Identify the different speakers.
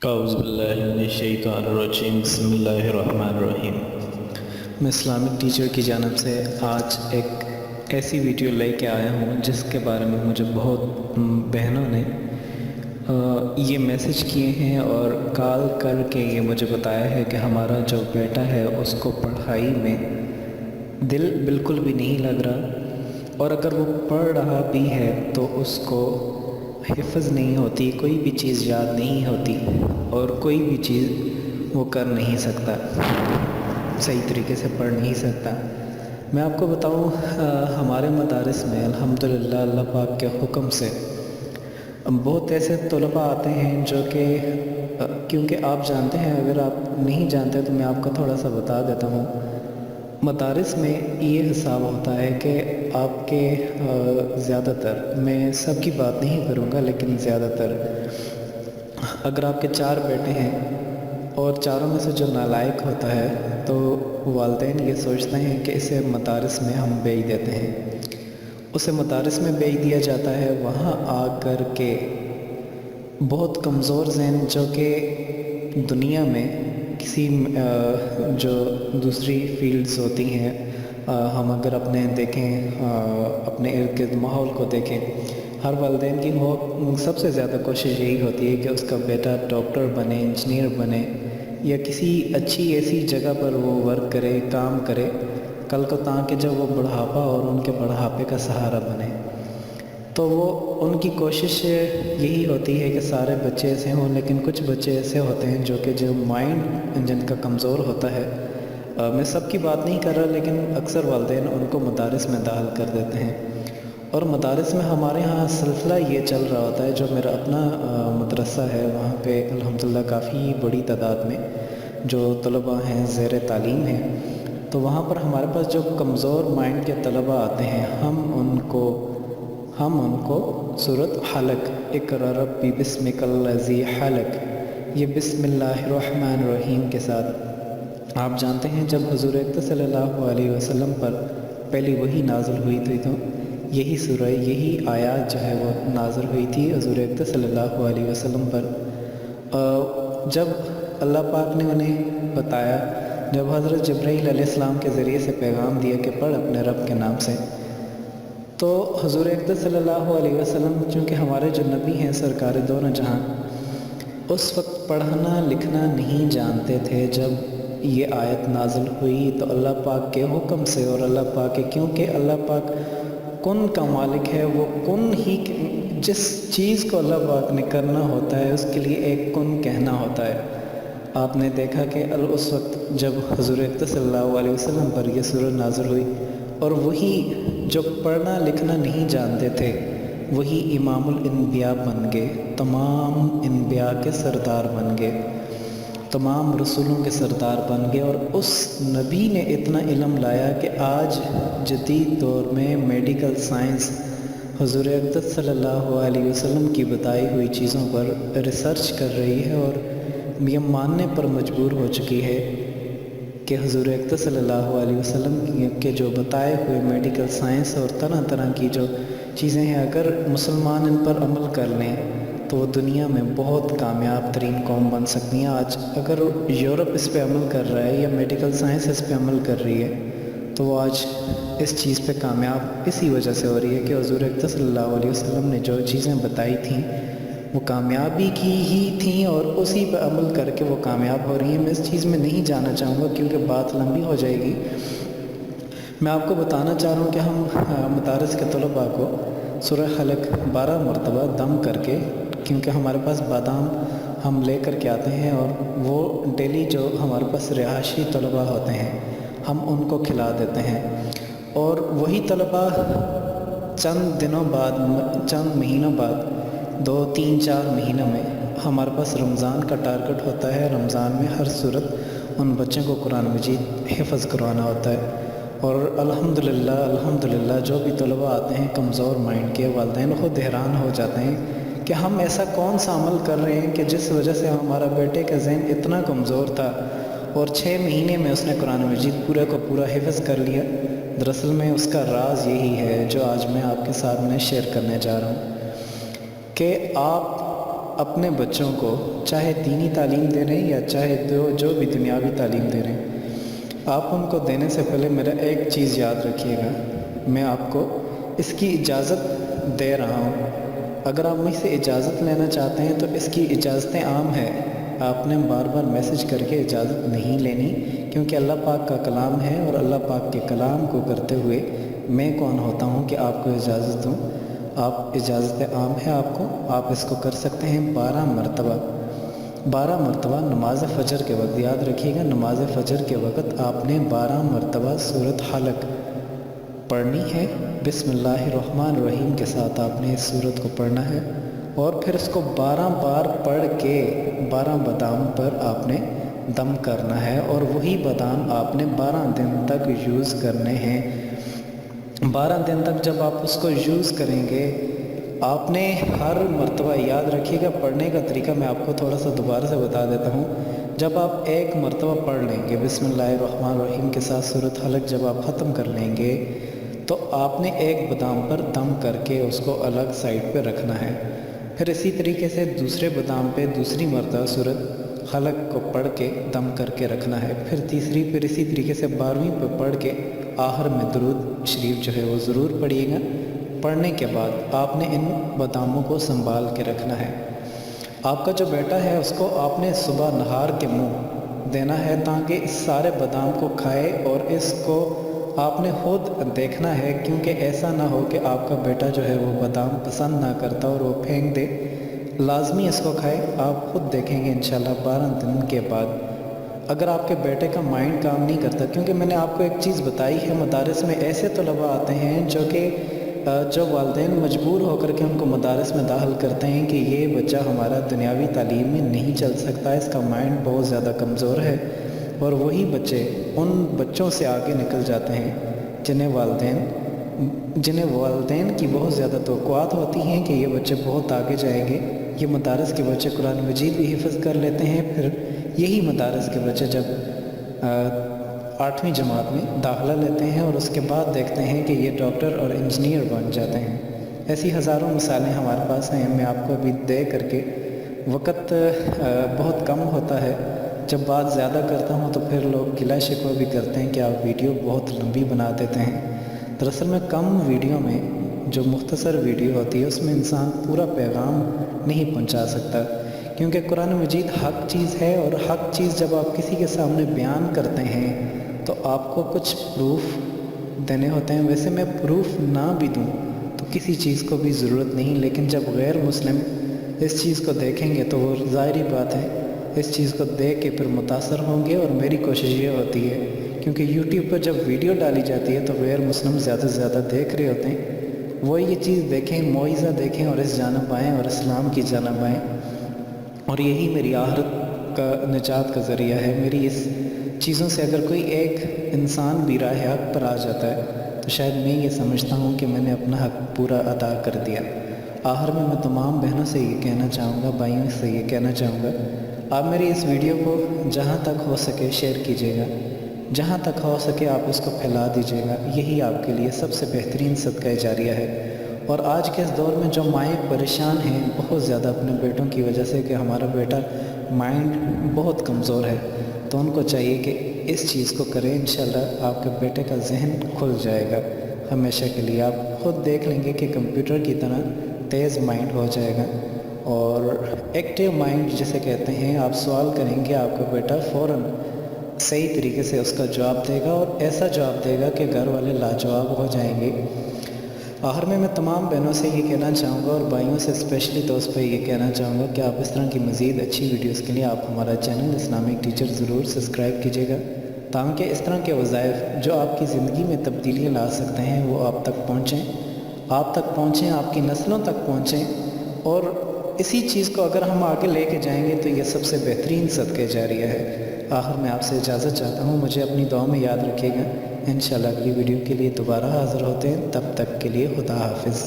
Speaker 1: اعوذ باللہ من الشیطان الرجیم بسم اللہ الرحمن الرحیم۔ میں اسلامک ٹیچر کی جانب سے آج ایک ایسی ویڈیو لے کے آیا ہوں جس کے بارے میں مجھے بہت بہنوں نے یہ میسج کیے ہیں اور کال کر کے یہ مجھے بتایا ہے کہ ہمارا جو بیٹا ہے اس کو پڑھائی میں دل بالکل بھی نہیں لگ رہا، اور اگر وہ پڑھ رہا بھی ہے تو اس کو حفظ نہیں ہوتی، کوئی بھی چیز یاد نہیں ہوتی اور کوئی بھی چیز وہ کر نہیں سکتا، صحیح طریقے سے پڑھ نہیں سکتا۔ میں آپ کو بتاؤں، ہمارے مدارس میں الحمدللہ اللہ پاک کے حکم سے بہت ایسے طلباء آتے ہیں جو کہ کیونکہ آپ جانتے ہیں، اگر آپ نہیں جانتے تو میں آپ کو تھوڑا سا بتا دیتا ہوں۔ مدارس میں یہ حساب ہوتا ہے کہ آپ کے زیادہ تر، میں سب کی بات نہیں کروں گا لیکن زیادہ تر، اگر آپ کے 4 بیٹے ہیں اور چاروں میں سے جو نالائق ہوتا ہے تو والدین یہ سوچتے ہیں کہ اسے مدارس میں ہم بھیج دیتے ہیں، اسے مدارس میں بھیج دیا جاتا ہے۔ وہاں آ کر کے بہت کمزور ذہن جو کہ دنیا میں کسی جو دوسری فیلڈز ہوتی ہیں، ہم اگر اپنے دیکھیں، اپنے ارد گرد ماحول کو دیکھیں، ہر والدین کی سب سے زیادہ کوشش یہی ہوتی ہے کہ اس کا بیٹا ڈاکٹر بنے، انجینئر بنے، یا کسی اچھی ایسی جگہ پر وہ ورک کرے، کام کرے، کل کو تاکہ جب وہ بڑھاپا اور ان کے بڑھاپے کا سہارا بنے۔ تو وہ ان کی کوشش یہی ہوتی ہے کہ سارے بچے ایسے ہوں، لیکن کچھ بچے ایسے ہوتے ہیں جو مائنڈ جن کا کمزور ہوتا ہے، میں سب کی بات نہیں کر رہا لیکن اکثر والدین ان کو مدارس میں داخل کر دیتے ہیں، اور مدارس میں ہمارے ہاں سلسلہ یہ چل رہا ہوتا ہے۔ جو میرا اپنا مدرسہ ہے وہاں پہ الحمدللہ کافی بڑی تعداد میں جو طلباء ہیں زیر تعلیم ہیں، تو وہاں پر ہمارے پاس جو کمزور مائنڈ کے طلباء آتے ہیں، ہم ان کو سورۃ حلق، اقرأ ربی بسمک الذی حلق، یہ بسم اللہ الرحمن الرحیم کے ساتھ، آپ جانتے ہیں جب حضور اقدس صلی اللہ علیہ وسلم پر پہلی وحی نازل ہوئی تھی تو یہی سورہ، یہی آیات جو ہے وہ نازل ہوئی تھی حضور اقدس صلی اللہ علیہ وسلم پر۔ جب اللہ پاک نے انہیں بتایا، جب حضرت جبرائیل علیہ السلام کے ذریعے سے پیغام دیا کہ پڑھ اپنے رب کے نام سے، تو حضور اقدس صلی اللہ علیہ وسلم چونکہ ہمارے جو نبی ہیں سرکار دونوں جہاں، اس وقت پڑھنا لکھنا نہیں جانتے تھے۔ جب یہ آیت نازل ہوئی تو اللہ پاک کے حکم سے، اور اللہ پاک کے، کیونکہ اللہ پاک کن کا مالک ہے، وہ کن ہی، جس چیز کو اللہ پاک نے کرنا ہوتا ہے اس کے لیے ایک کن کہنا ہوتا ہے۔ آپ نے دیکھا کہ اس وقت جب حضور اقدس صلی اللہ علیہ وسلم پر یہ سورہ نازل ہوئی، اور وہی جو پڑھنا لکھنا نہیں جانتے تھے وہی امام الانبیاء بن گئے، تمام انبیاء کے سردار بن گئے، تمام رسولوں کے سردار بن گئے، اور اس نبی نے اتنا علم لایا کہ آج جدید دور میں میڈیکل سائنس حضور اقدس صلی اللہ علیہ وسلم کی بتائی ہوئی چیزوں پر ریسرچ کر رہی ہے اور یہ ماننے پر مجبور ہو چکی ہے کہ حضور اقدس صلی اللہ علیہ وسلم کے جو بتائے ہوئے میڈیکل سائنس اور طرح طرح کی جو چیزیں ہیں، اگر مسلمان ان پر عمل کر لیں تو وہ دنیا میں بہت کامیاب ترین قوم بن سکتی ہیں۔ آج اگر یورپ اس پہ عمل کر رہا ہے یا میڈیکل سائنس اس پہ عمل کر رہی ہے تو وہ آج اس چیز پہ کامیاب اسی وجہ سے ہو رہی ہے کہ حضور اقدس صلی اللہ علیہ وسلم نے جو چیزیں بتائی تھیں وہ کامیابی کی ہی تھیں، اور اسی پہ عمل کر کے وہ کامیاب ہو رہی ہیں۔ میں اس چیز میں نہیں جانا چاہوں گا کیونکہ بات لمبی ہو جائے گی۔ میں آپ کو بتانا چاہ رہا ہوں کہ ہم مدارس کے طلباء کو سورہ حلق 12 مرتبہ دم کر کے، کیونکہ ہمارے پاس بادام ہم لے کر کے آتے ہیں اور وہ ڈیلی جو ہمارے پاس رہائشی طلباء ہوتے ہیں ہم ان کو کھلا دیتے ہیں، اور وہی طلباء چند دنوں بعد، چند مہینوں بعد، 2 3 4 مہینوں میں ہمارے پاس رمضان کا ٹارگٹ ہوتا ہے۔ رمضان میں ہر صورت ان بچوں کو قرآن مجید حفظ کروانا ہوتا ہے، اور الحمدللہ جو بھی طلباء آتے ہیں کمزور مائنڈ کے، والدین خود حیران ہو جاتے ہیں کہ ہم ایسا کون سا عمل کر رہے ہیں کہ جس وجہ سے ہمارا بیٹے کا ذہن اتنا کمزور تھا اور 6 مہینے میں اس نے قرآن مجید پورے کو پورا حفظ کر لیا۔ دراصل میں اس کا راز یہی ہے جو آج میں آپ کے ساتھ میں شیئر کرنے جا رہا ہوں کہ آپ اپنے بچوں کو چاہے دینی تعلیم دے رہے ہیں یا چاہے جو بھی دنیاوی تعلیم دے رہے ہیں، آپ ان کو دینے سے پہلے میرا ایک چیز یاد رکھیے گا، میں آپ کو اس کی اجازت دے رہا ہوں۔ اگر آپ مجھ سے اجازت لینا چاہتے ہیں تو اس کی اجازتیں عام ہے، آپ نے بار بار میسج کر کے اجازت نہیں لینی، کیونکہ اللہ پاک کا کلام ہے، اور اللہ پاک کے کلام کو کرتے ہوئے میں کون ہوتا ہوں کہ آپ کو اجازت دوں۔ آپ اجازت عام ہے آپ کو، آپ اس کو کر سکتے ہیں 12 مرتبہ نماز فجر کے وقت۔ یاد رکھیے گا، نماز فجر کے وقت آپ نے 12 مرتبہ سورۃ حلق پڑھنی ہے۔ بسم اللہ الرحمن الرحیم کے ساتھ آپ نے اس سورت کو پڑھنا ہے، اور پھر اس کو 12 بار پڑھ کے 12 بادام پر آپ نے دم کرنا ہے، اور وہی بادام آپ نے 12 دن تک یوز کرنے ہیں۔ 12 دن تک جب آپ اس کو یوز کریں گے، آپ نے ہر مرتبہ، یاد رکھیے گا پڑھنے کا طریقہ میں آپ کو تھوڑا سا دوبارہ سے بتا دیتا ہوں۔ جب آپ ایک مرتبہ پڑھ لیں گے بسم اللہ الرحمن الرحیم کے ساتھ سورۃ حلق جب آپ ختم کر لیں گے، تو آپ نے ایک بادام پر دم کر کے اس کو الگ سائڈ پہ رکھنا ہے۔ پھر اسی طریقے سے دوسرے بادام پہ دوسری مرتبہ سورۃ حلق کو پڑھ کے دم کر کے رکھنا ہے، پھر تیسری، پھر اسی طریقے سے 12ویں پہ پڑھ کے آخر میں درود شریف جو ہے وہ ضرور پڑھیے گا۔ پڑھنے کے بعد آپ نے ان باداموں کو سنبھال کے رکھنا ہے۔ آپ کا جو بیٹا ہے اس کو آپ نے صبح نہار کے منہ دینا ہے، تاکہ اس سارے بادام کو کھائے، اور اس کو آپ نے خود دیکھنا ہے، کیونکہ ایسا نہ ہو کہ آپ کا بیٹا جو ہے وہ بادام پسند نہ کرتا اور وہ پھینک دے۔ لازمی اس کو کھائے، آپ خود دیکھیں گے انشاءاللہ 12 دن کے بعد۔ اگر آپ کے بیٹے کا مائنڈ کام نہیں کرتا، کیونکہ میں نے آپ کو ایک چیز بتائی ہے، مدارس میں ایسے طلباء آتے ہیں جو والدین مجبور ہو کر کے ان کو مدارس میں داخل کرتے ہیں کہ یہ بچہ ہمارا دنیاوی تعلیم میں نہیں چل سکتا، اس کا مائنڈ بہت زیادہ کمزور ہے، اور وہی بچے ان بچوں سے آگے نکل جاتے ہیں جنہیں والدین کی بہت زیادہ توقعات ہوتی ہیں کہ یہ بچے بہت آگے جائیں گے۔ یہ مدارس کے بچے قرآن مجید بھی حفظ کر لیتے ہیں، پھر یہی مدارس کے بچے جب 8ویں جماعت میں داخلہ لیتے ہیں، اور اس کے بعد دیکھتے ہیں کہ یہ ڈاکٹر اور انجینئر بن جاتے ہیں۔ ایسی ہزاروں مثالیں ہمارے پاس ہیں، میں آپ کو ابھی دے کر کے وقت بہت کم ہوتا ہے، جب بات زیادہ کرتا ہوں تو پھر لوگ گلہ شکوہ بھی کرتے ہیں کہ آپ ویڈیو بہت لمبی بنا دیتے ہیں۔ دراصل میں کم ویڈیو میں، جو مختصر ویڈیو ہوتی ہے اس میں انسان پورا پیغام نہیں پہنچا سکتا، کیونکہ قرآن مجید حق چیز ہے، اور حق چیز جب آپ کسی کے سامنے بیان کرتے ہیں تو آپ کو کچھ پروف دینے ہوتے ہیں۔ ویسے میں پروف نہ بھی دوں تو کسی چیز کو بھی ضرورت نہیں، لیکن جب غیر مسلم اس چیز کو دیکھیں گے تو وہ ظاہری بات ہے اس چیز کو دیکھ کے پھر متاثر ہوں گے، اور میری کوشش یہ ہوتی ہے، کیونکہ یوٹیوب پر جب ویڈیو ڈالی جاتی ہے تو غیر مسلم زیادہ سے زیادہ دیکھ رہے ہوتے ہیں، وہ یہ چیز دیکھیں، موعظہ دیکھیں، اور اس جانب آئیں اور اسلام کی جانب آئیں، اور یہی میری آخرت کا نجات کا ذریعہ ہے۔ میری اس چیزوں سے اگر کوئی ایک انسان بھی راہ حق پر آ جاتا ہے تو شاید میں یہ سمجھتا ہوں کہ میں نے اپنا حق پورا ادا کر دیا۔ آخر میں تمام بہنوں سے یہ کہنا چاہوں گا، بھائیوں سے یہ کہنا چاہوں گا، آپ میری اس ویڈیو کو جہاں تک ہو سکے شیئر کیجیے گا، جہاں تک ہو سکے آپ اس کو پھیلا دیجیے گا، یہی آپ کے لیے سب سے بہترین صدقہ جاریہ ہے۔ اور آج کے اس دور میں جو مائیں پریشان ہیں بہت زیادہ اپنے بیٹوں کی وجہ سے کہ ہمارا بیٹا مائنڈ بہت کمزور ہے، تو ان کو چاہیے کہ اس چیز کو کریں، انشاءاللہ آپ کے بیٹے کا ذہن کھل جائے گا ہمیشہ کے لیے۔ آپ خود دیکھ لیں گے کہ کمپیوٹر کی طرح تیز مائنڈ ہو جائے گا، اور ایکٹیو مائنڈ جسے کہتے ہیں۔ آپ سوال کریں گے، آپ کا بیٹا فوراً صحیح طریقے سے اس کا جواب دے گا، اور ایسا جواب دے گا کہ گھر والے لاجواب ہو جائیں گے۔ آخر میں تمام بہنوں سے یہ کہنا چاہوں گا، اور بھائیوں سے اسپیشلی دوست پہ یہ کہنا چاہوں گا کہ آپ اس طرح کی مزید اچھی ویڈیوز کے لیے آپ ہمارا چینل اسلامک ٹیچر ضرور سبسکرائب کیجیے گا، تاکہ اس طرح کے وظائف جو آپ کی زندگی میں تبدیلیاں لا سکتے ہیں وہ آپ تک پہنچیں، آپ کی نسلوں تک پہنچیں، اور اسی چیز کو اگر ہم آگے لے کے جائیں گے تو یہ سب سے بہترین صدقہ جاریہ ہے۔ آخر میں آپ سے اجازت چاہتا ہوں، مجھے اپنی دعا میں یاد رکھیے گا۔ انشاءاللہ اگلی ویڈیو کے لیے دوبارہ حاضر ہوتے ہیں، تب تک کے لیے خدا حافظ۔